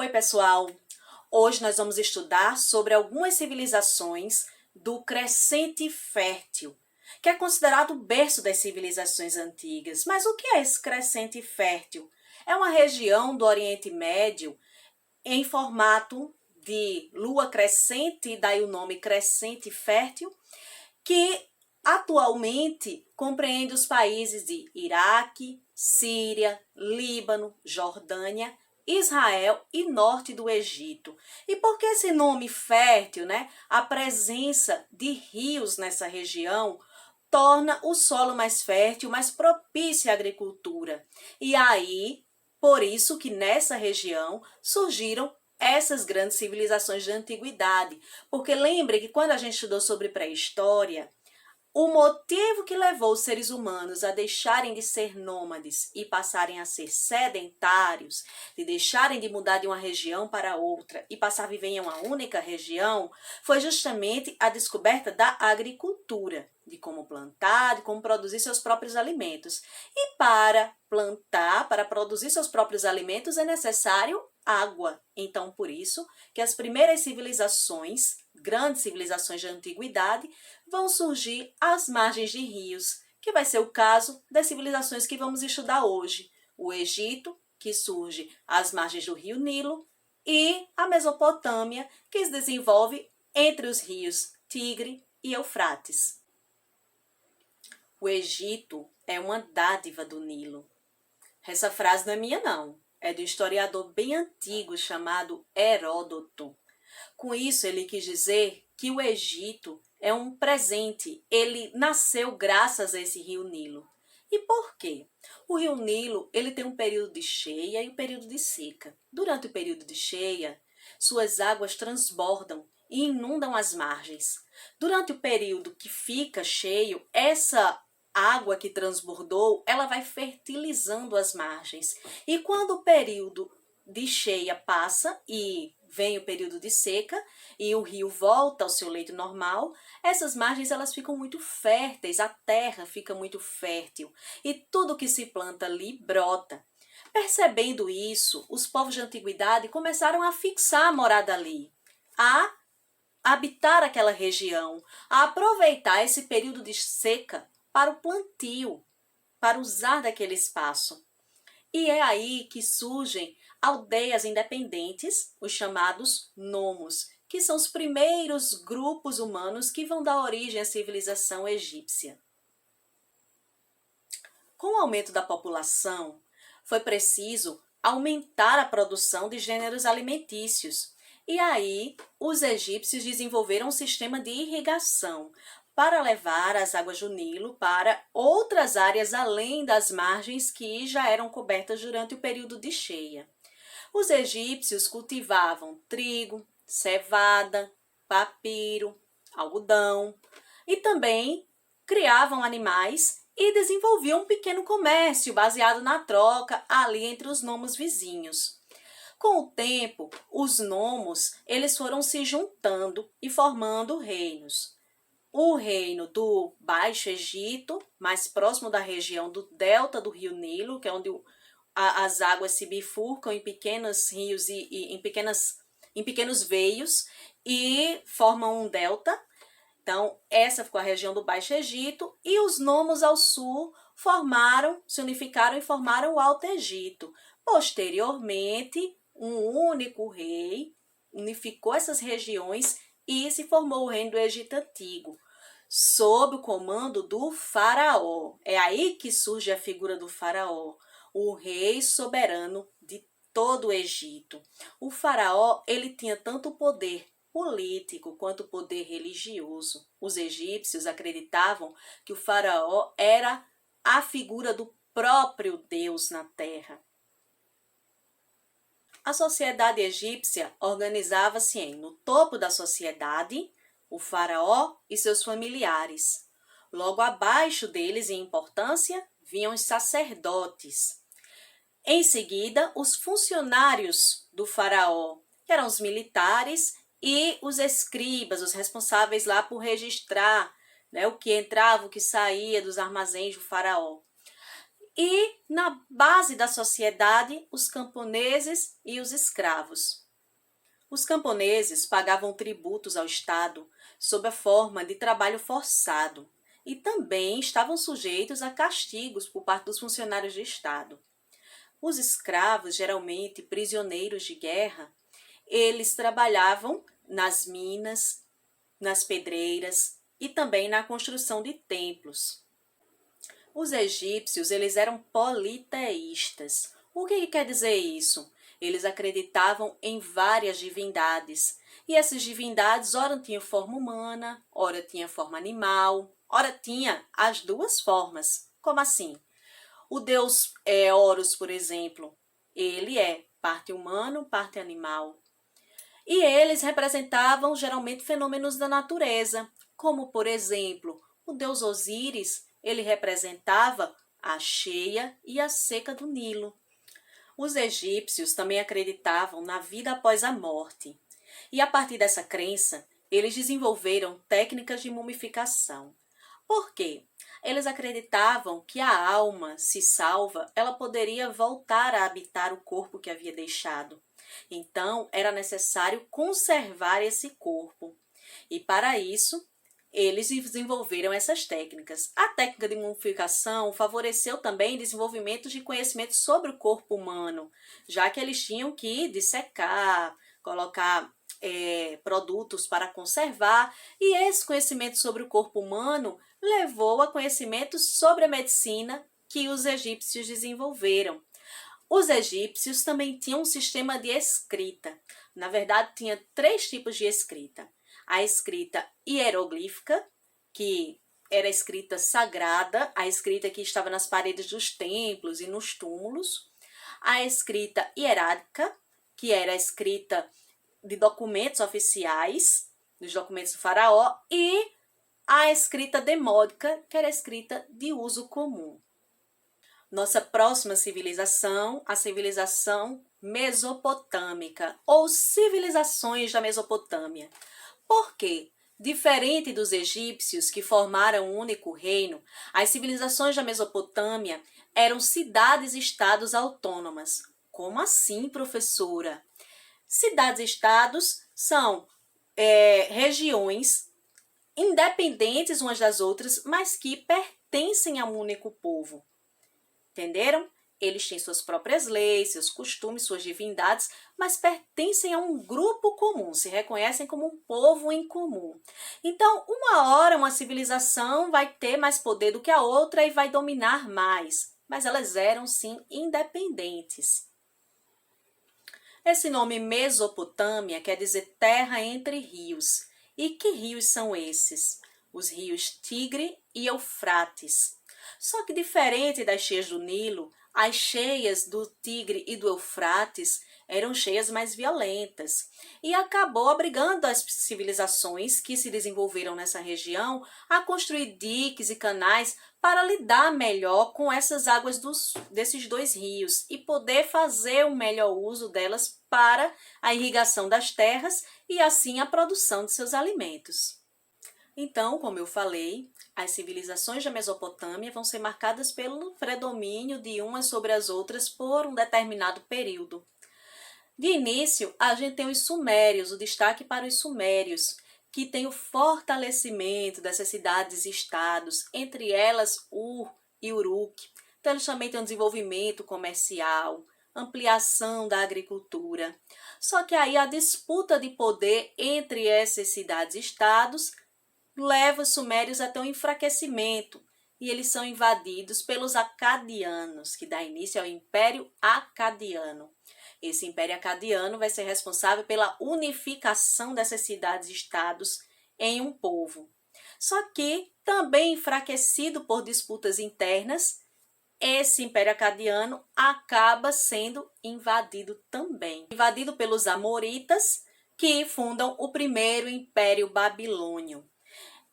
Oi, pessoal! Hoje nós vamos estudar sobre algumas civilizações do Crescente Fértil, que é considerado o berço das civilizações antigas. Mas o que é esse Crescente Fértil? É uma região do Oriente Médio em formato de lua crescente, daí o nome Crescente Fértil, que atualmente compreende os países de Iraque, Síria, Líbano, Jordânia, Israel e norte do Egito. E por que esse nome fértil, né? A presença de rios nessa região torna o solo mais fértil, mais propício à agricultura. E aí, por isso que nessa região surgiram essas grandes civilizações da antiguidade. Porque lembre que quando a gente estudou sobre pré-história, o motivo que levou os seres humanos a deixarem de ser nômades e passarem a ser sedentários, de deixarem de mudar de uma região para outra e passar a viver em uma única região, foi justamente a descoberta da agricultura, de como plantar, de como produzir seus próprios alimentos. E para plantar, para produzir seus próprios alimentos, é necessário água. Então, por isso que as primeiras civilizações, grandes civilizações da antiguidade, vão surgir às margens de rios, que vai ser o caso das civilizações que vamos estudar hoje. O Egito, que surge às margens do rio Nilo, e a Mesopotâmia, que se desenvolve entre os rios Tigre e Eufrates. O Egito é uma dádiva do Nilo. Essa frase não é minha, não. É de um historiador bem antigo chamado Heródoto. Com isso, ele quis dizer que o Egito é um presente. Ele nasceu graças a esse rio Nilo. E por quê? O rio Nilo ele tem um período de cheia e um período de seca. Durante o período de cheia, suas águas transbordam e inundam as margens. Durante o período que fica cheio, essa água que transbordou, ela vai fertilizando as margens. E quando o período de cheia passa e vem o período de seca e o rio volta ao seu leito normal, essas margens elas ficam muito férteis, a terra fica muito fértil e tudo que se planta ali brota. Percebendo isso, os povos de antiguidade começaram a fixar a morada ali, a habitar aquela região, a aproveitar esse período de seca para o plantio, para usar daquele espaço. E é aí que surgem aldeias independentes, os chamados nomos, que são os primeiros grupos humanos que vão dar origem à civilização egípcia. Com o aumento da população, foi preciso aumentar a produção de gêneros alimentícios. E aí, os egípcios desenvolveram um sistema de irrigação para levar as águas do Nilo para outras áreas além das margens que já eram cobertas durante o período de cheia. Os egípcios cultivavam trigo, cevada, papiro, algodão e também criavam animais e desenvolviam um pequeno comércio baseado na troca ali entre os nomos vizinhos. Com o tempo, os nomos eles foram se juntando e formando reinos. O reino do Baixo Egito, mais próximo da região do delta do rio Nilo, que é onde as águas se bifurcam em pequenos rios e em pequenos veios e formam um delta. Então, essa ficou a região do Baixo Egito e os nomos ao sul se unificaram e formaram o Alto Egito. Posteriormente, um único rei unificou essas regiões e se formou o reino do Egito Antigo, sob o comando do faraó. É aí que surge a figura do faraó, o rei soberano de todo o Egito. O faraó, ele tinha tanto poder político quanto poder religioso. Os egípcios acreditavam que o faraó era a figura do próprio Deus na terra. A sociedade egípcia organizava-se no topo da sociedade, o faraó e seus familiares. Logo abaixo deles, em importância, vinham os sacerdotes. Em seguida, os funcionários do faraó, que eram os militares e os escribas, os responsáveis lá por registrar, o que entrava, o que saía dos armazéns do faraó. e na base da sociedade, os camponeses e os escravos. Os camponeses pagavam tributos ao Estado sob a forma de trabalho forçado e também estavam sujeitos a castigos por parte dos funcionários de Estado. Os escravos, geralmente prisioneiros de guerra, eles trabalhavam nas minas, nas pedreiras e também na construção de templos. Os egípcios, eles eram politeístas. O que quer dizer isso? Eles acreditavam em várias divindades. E essas divindades, ora tinham forma humana, ora tinha forma animal, ora tinha as duas formas. Como assim? O deus Horus, por exemplo, ele é parte humano, parte animal. E eles representavam geralmente fenômenos da natureza, como, por exemplo, o deus Osíris, ele representava a cheia e a seca do Nilo. Os egípcios também acreditavam na vida após a morte. E a partir dessa crença, eles desenvolveram técnicas de mumificação. Por quê? Eles acreditavam que a alma, se salva, ela poderia voltar a habitar o corpo que havia deixado. Então, era necessário conservar esse corpo. E para isso, eles desenvolveram essas técnicas. A técnica de mumificação favoreceu também o desenvolvimento de conhecimentos sobre o corpo humano, já que eles tinham que dissecar, colocar produtos para conservar, e esse conhecimento sobre o corpo humano levou a conhecimentos sobre a medicina que os egípcios desenvolveram. Os egípcios também tinham um sistema de escrita. Na verdade, tinha 3 tipos de escrita. A escrita hieroglífica, que era a escrita sagrada, a escrita que estava nas paredes dos templos e nos túmulos. A escrita hierática, que era a escrita de documentos oficiais, dos documentos do faraó, e a escrita demódica, que era a escrita de uso comum. Nossa próxima civilização, a civilização mesopotâmica, ou civilizações da Mesopotâmia. Por quê? Diferente dos egípcios, que formaram um único reino, as civilizações da Mesopotâmia eram cidades-estados autônomas. Como assim, professora? Cidades-estados são regiões independentes umas das outras, mas que pertencem a um único povo. Entenderam? Eles têm suas próprias leis, seus costumes, suas divindades, mas pertencem a um grupo comum, se reconhecem como um povo em comum. Então, uma hora uma civilização vai ter mais poder do que a outra e vai dominar mais, mas elas eram sim independentes. Esse nome Mesopotâmia quer dizer terra entre rios. E que rios são esses? Os rios Tigre e Eufrates. Só que diferente das cheias do Nilo, as cheias do Tigre e do Eufrates eram cheias mais violentas e acabou obrigando as civilizações que se desenvolveram nessa região a construir diques e canais para lidar melhor com essas águas desses 2 rios e poder fazer um melhor uso delas para a irrigação das terras e assim a produção de seus alimentos. Então, como eu falei, as civilizações da Mesopotâmia vão ser marcadas pelo predomínio de umas sobre as outras por um determinado período. De início, a gente tem os sumérios, o destaque para os sumérios, que tem o fortalecimento dessas cidades-estados, entre elas Ur e Uruk. Então, eles também têm um desenvolvimento comercial, ampliação da agricultura. Só que aí a disputa de poder entre essas cidades-estados leva os sumérios a ter um enfraquecimento e eles são invadidos pelos acadianos, que dá início ao Império Acadiano. Esse Império Acadiano vai ser responsável pela unificação dessas cidades-estados em um povo. Só que, também enfraquecido por disputas internas, esse Império Acadiano acaba sendo invadido também. Invadido pelos Amoritas, que fundam o primeiro Império Babilônio.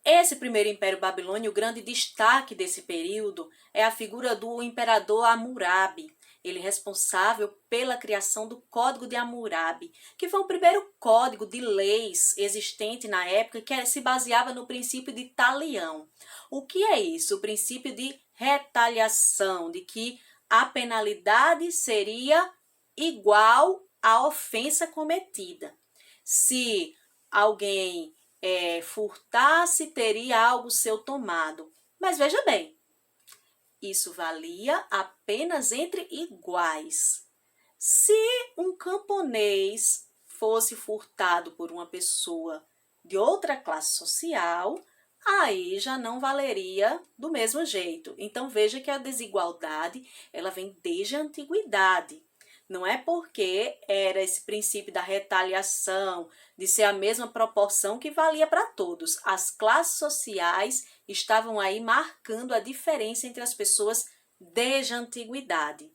Esse primeiro Império Babilônio, o grande destaque desse período é a figura do imperador Hammurabi, Ele é responsável pela criação do Código de Hammurabi, que foi o primeiro código de leis existente na época que se baseava no princípio de talião. O que é isso? O princípio de retaliação, de que a penalidade seria igual à ofensa cometida. Se alguém furtasse, teria algo seu tomado. Mas veja bem, isso valia apenas entre iguais. Se um camponês fosse furtado por uma pessoa de outra classe social, aí já não valeria do mesmo jeito. Então veja que a desigualdade, ela vem desde a antiguidade. Não é porque era esse princípio da retaliação, de ser a mesma proporção que valia para todos. As classes sociais estavam aí marcando a diferença entre as pessoas desde a antiguidade.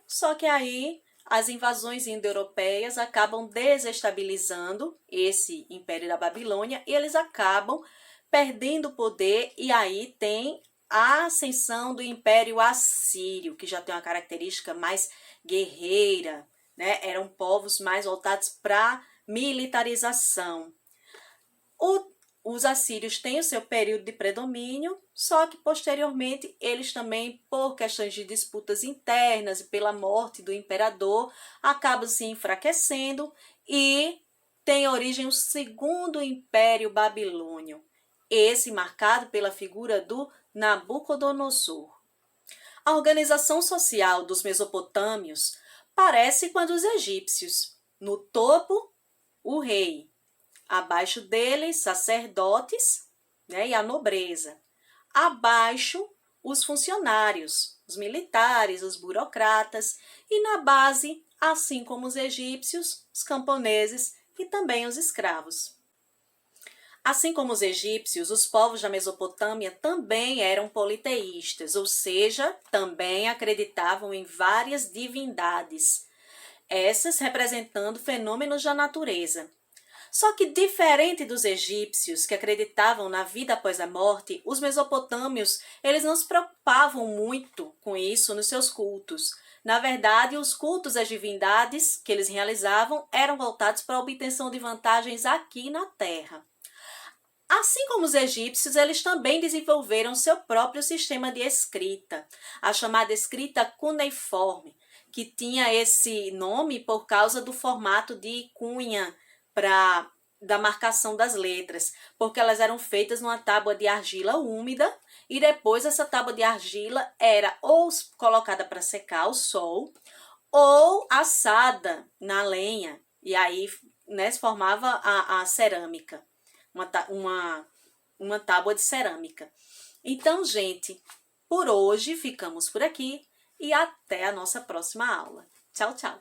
Só que aí as invasões indo-europeias acabam desestabilizando esse Império da Babilônia e eles acabam perdendo o poder, e aí tem a ascensão do Império Assírio, que já tem uma característica mais guerreira, né? Eram povos mais voltados para militarização. Os assírios têm o seu período de predomínio, só que posteriormente eles também, por questões de disputas internas e pela morte do imperador, acabam se enfraquecendo e tem origem o segundo Império Babilônio, esse marcado pela figura do Nabucodonosor. A organização social dos mesopotâmios parece com a dos egípcios. No topo, o rei. Abaixo dele, sacerdotes, né, e a nobreza. Abaixo, os funcionários, os militares, os burocratas. E na base, assim como os egípcios, os camponeses e também os escravos. Assim como os egípcios, os povos da Mesopotâmia também eram politeístas, ou seja, também acreditavam em várias divindades, essas representando fenômenos da natureza. Só que, diferente dos egípcios, que acreditavam na vida após a morte, os mesopotâmios, eles não se preocupavam muito com isso nos seus cultos. Na verdade, os cultos às divindades que eles realizavam eram voltados para a obtenção de vantagens aqui na Terra. Assim como os egípcios, eles também desenvolveram seu próprio sistema de escrita, a chamada escrita cuneiforme, que tinha esse nome por causa do formato de cunha da marcação das letras, porque elas eram feitas numa tábua de argila úmida e depois essa tábua de argila era ou colocada para secar ao sol ou assada na lenha, e aí, né, se formava a cerâmica. Uma tábua de cerâmica. Então, gente, por hoje ficamos por aqui e até a nossa próxima aula. Tchau, tchau!